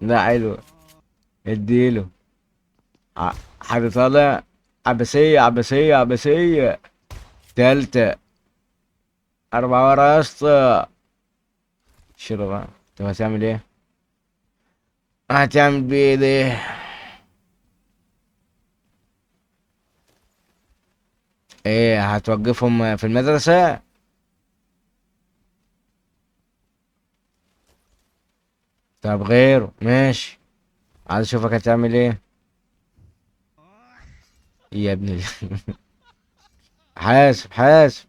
لا حلو. اديله. حد طالع. عباسية عباسية عباسية. تالتة. أربعة ورا يا اسطى. شيله بقى. طب هتعمل ايه؟ هتعمل بيه ايه؟ ايه هتوقفهم في المدرسة؟ طب غيره ماشي. عايز اشوفك هتعمل ايه. يا ابن حاسب حاسب.